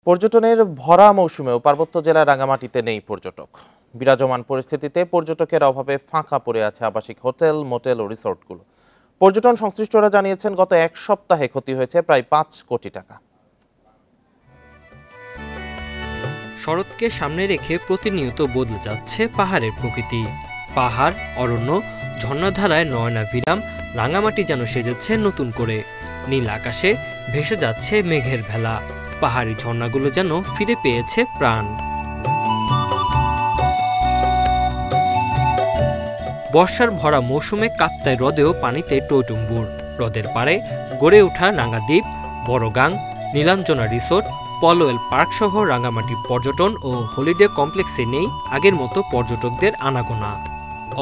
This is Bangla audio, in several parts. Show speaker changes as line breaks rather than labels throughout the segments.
পর্যটনের ভরা মৌসুমেও পার্বত্য জেলার রাঙামাটিতে নেই পর্যটক। বিরাজমান পরিস্থিতিতে পর্যটকের অভাবে ফাঁকা পড়ে আছে আবাসিক হোটেল, মোটেল ও রিসোর্টগুলো। পর্যটন সংশ্লিষ্টরা জানিয়েছেন, গত এক সপ্তাহে ক্ষতি হয়েছে প্রায় ৫ কোটি টাকা।
শরৎকে সামনে রেখে প্রতিনিয়ত বদলে যাচ্ছে পাহাড়ের প্রকৃতি। পাহাড়, অরণ্য, ঝর্ণাধারায় নয়নাভিরাম রাঙামাটি যেন সেজেছে নতুন করে। নীল আকাশে ভেসে যাচ্ছে মেঘের ভেলা। পাহাড়ি ঝর্ণাগুলো যেন ফিরে পেয়েছে প্রাণ। বর্ষার ভরা মৌসুমে কাপ্তাই হ্রদেও পানিতে টইটুম্বুর। হ্রদের পাড়ে গড়ে ওঠা রাঙাদ্বীপ, বড়গাং, নীলাঞ্জনা রিসোর্ট, পলোয়েল পার্ক সহ রাঙামাটি পর্যটন ও হলিডে কমপ্লেক্সে নেই আগের মতো পর্যটকদের আনাগোনা।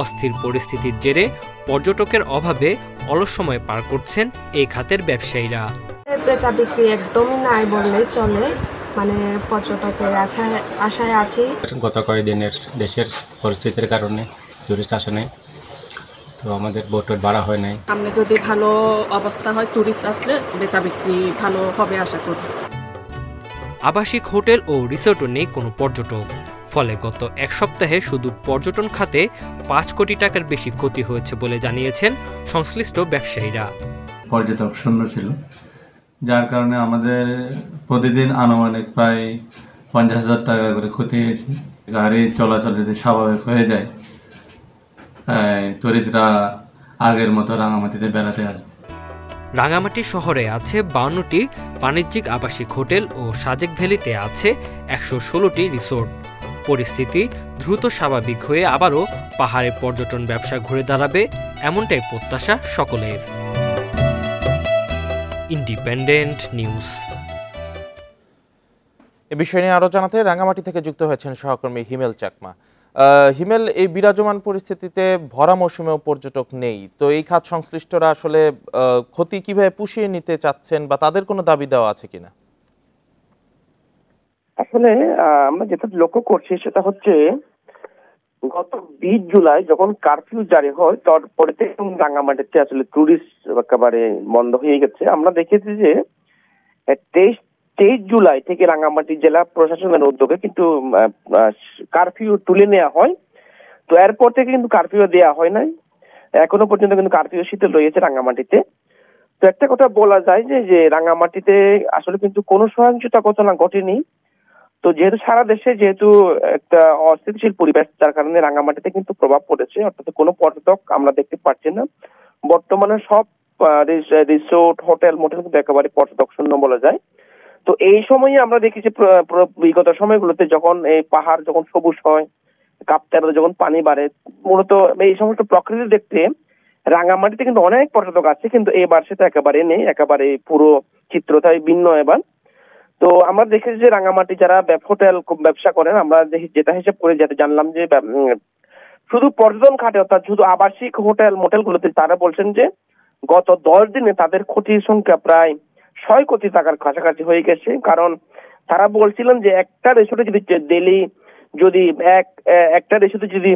অস্থির পরিস্থিতির জেরে পর্যটকের অভাবে অলস সময় পার করছেন এই খাতের ব্যবসায়ীরা।
বেচা বিক্রি একদমই নাই বললেই চলে, মানে পর্যটকের আশায় আছি।
গত কয়েকদিনের দেশের পরিস্থিতির কারণে টুরিস্ট আসে নাই, তো আমাদের বোট ভাড়া হয় নাই।
সামনে যদি ভালো অবস্থা হয়, টুরিস্ট আসলে বেচা বিক্রি ভালো হবে আশা করি।
আবাসিক হোটেল ও রিসোর্টও নেই কোনো পর্যটক। ফলে গত এক সপ্তাহে শুধু পর্যটন খাতে ৫ কোটি টাকার বেশি ক্ষতি হয়েছে বলে জানিয়েছেন সংশ্লিষ্ট ব্যবসায়ীরা।
পর্যটক শূন্য ছিল, যার কারণে আমাদের প্রতিদিন আনুমানিক প্রায় ৫০,০০০ টাকা করে ক্ষতি হয়েছে। গাড়ি চলাচল যদি স্বাভাবিক হয়ে যায়, টুরিস্টরা আগের মতো রাঙামাটিতে বেড়াতে আসবে।
রাঙামাটি শহরে আছে ৫২টি বাণিজ্যিক আবাসিক হোটেল ও সাজেক ভ্যালিতে আছে ১১৬টি রিসোর্ট। পরিস্থিতি দ্রুত স্বাভাবিক হয়ে আবারও পাহাড়ে পর্যটন ব্যবসা ঘুরে দাঁড়াবে, এমনটাই প্রত্যাশা সকলের। Independent news.
এ বিষয় নিয়ে আরো জানাতে রাঙামাটি থেকে যুক্ত হয়েছেন সহকর্মী হিমেল চাকমা। হিমেল, এই বিরাজমান পরিস্থিতিতে ভরা মৌসুমেও পর্যটক নেই, তো এই খাত সংশ্লিষ্টরা আসলে ক্ষতি কিভাবে পুষিয়ে নিতে চাচ্ছেন বা তাদের কোনো দাবি দেওয়া আছে কিনা?
আসলে আমরা যেটা লক্ষ্য করছি সেটা হচ্ছে, গত ২০ জুলাই যখন কারফিউ জারি হয়, তারপরে রাঙামাটিতে আসলে টুরিস্ট একেবারে বন্ধ হয়ে গেছে। আমরা দেখেছি যে ২৩ জুলাই থেকে রাঙামাটি জেলা প্রশাসনের উদ্যোগে কিন্তু কারফিউ তুলে নেওয়া হয়। তো এরপর থেকে কিন্তু কারফিউ দেওয়া হয় নাই, এখনো পর্যন্ত কিন্তু কারফিউ শিথিল রয়েছে রাঙামাটিতে। তো একটা কথা বলা যায় যে রাঙামাটিতে আসলে কিন্তু কোনো সহিংসতা ঘটনা ঘটেনি। তো যেহেতু সারা দেশে যেহেতু একটা অস্থিতিশীল পরিবেশ, যার কারণে রাঙামাটিতে কিন্তু প্রভাব পড়েছে, অর্থাৎ কোনো পর্যটক আমরা দেখতে পাচ্ছি না। বর্তমানে সব রিসোর্ট, হোটেল, মোটেল কিন্তু একেবারে পর্যটক শূন্য বলা যায়। তো এই সময়ে আমরা দেখি যে বিগত সময়গুলোতে যখন এই পাহাড় যখন সবুজ হয়, কাপ্তাই যখন পানি বাড়ে, মূলত এই সমস্ত প্রকৃতি দেখতে রাঙামাটিতে কিন্তু অনেক পর্যটক আছে, কিন্তু এবার সেটা একেবারে নেই, একেবারে পুরো চিত্রটাই ভিন্ন এবার। তো আমরা দেখেছি যে রাঙামাটি যারা হোটেল ব্যবসা করেন, আমরা যেটা হিসেব করে যেটা জানলাম যে শুধু পর্যটন খাতে অর্থাৎ শুধু আবাসিক হোটেল, মোটেলগুলোতে তারা বলছেন যে গত ১০ দিনে তাদের ক্ষতির সংখ্যা প্রায় ৬ কোটি টাকার কাছাকাছি হয়ে গেছে। কারণ তারা বলছিলেন যে একটা রিসোর্টে যদি ডেইলি যদি একটা রিসোর্টে যদি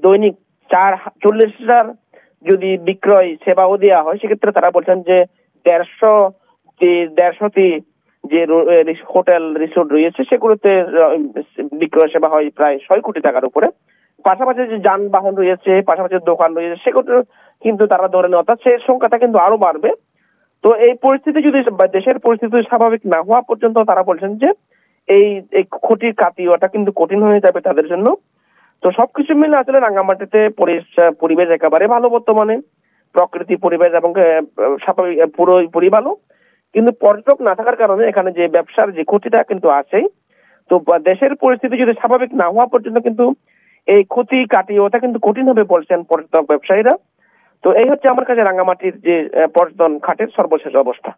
দৈনিক ৪০,০০০ যদি বিক্রয় সেবাও দেওয়া হয়, সেক্ষেত্রে তারা বলছেন যে ১৫০টি যে হোটেল রিসোর্ট রয়েছে সেগুলোতে বিক্রয় সেবা হয় প্রায় ৬ কোটি টাকার উপরে। পাশাপাশি যে যানবাহন রয়েছে, পাশাপাশি দোকান রয়েছে, সেগুলো কিন্তু তারা ধরে নেয়, অর্থাৎ সেই সংখ্যাটা কিন্তু আরো বাড়বে। তো এই পরিস্থিতি যদি দেশের পরিস্থিতি স্বাভাবিক না হওয়া পর্যন্ত তারা বলছেন যে এই ক্ষতির কাটিওয়াটা কিন্তু কঠিন হয়ে যাবে তাদের জন্য। তো সবকিছু মিলে আসলে রাঙামাটিতে পরিবেশ একেবারে ভালো, বর্তমানে প্রকৃতি পরিবেশ এবং স্বাভাবিক পুরোপুরি ভালো, কিন্তু পর্যটক না থাকার কারণে এখানে যে ব্যবসার যে ক্ষতিটা কিন্তু আছেই। তো দেশের পরিস্থিতি যদি স্বাভাবিক না হওয়া পর্যন্ত কিন্তু এই ক্ষতি কাটিয়ে ওঠা কিন্তু কঠিন হবে বলছেন পর্যটক ব্যবসায়ীরা। তো এই হচ্ছে আমার কাছে রাঙামাটির যে পর্যটন খাতের সর্বশেষ অবস্থা।